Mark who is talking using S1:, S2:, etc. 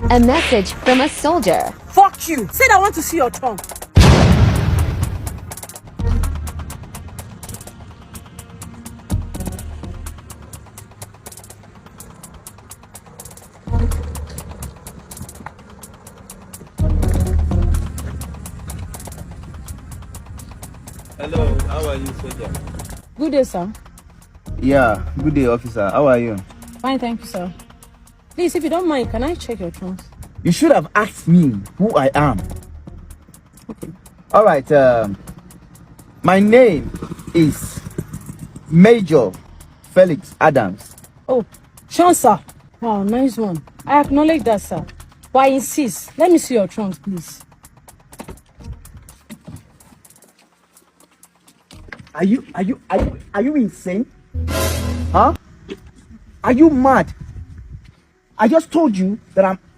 S1: A message from a soldier.
S2: Fuck you. Said I want to see your tongue.
S3: Hello, how are you, soldier?
S2: Good day, sir.
S3: Yeah, good day, officer. How are you?
S2: Fine, thank you, sir. Please, if you don't mind, can I check your trunks?
S3: You should have asked me who I am.
S2: Okay.
S3: All right. My name is Major Felix Adams.
S2: Oh, Sean, sir. Wow, nice one. I acknowledge that, sir. But I insist. Let me see your trunks, please.
S3: Are you insane? Huh? Are you mad? I just told you that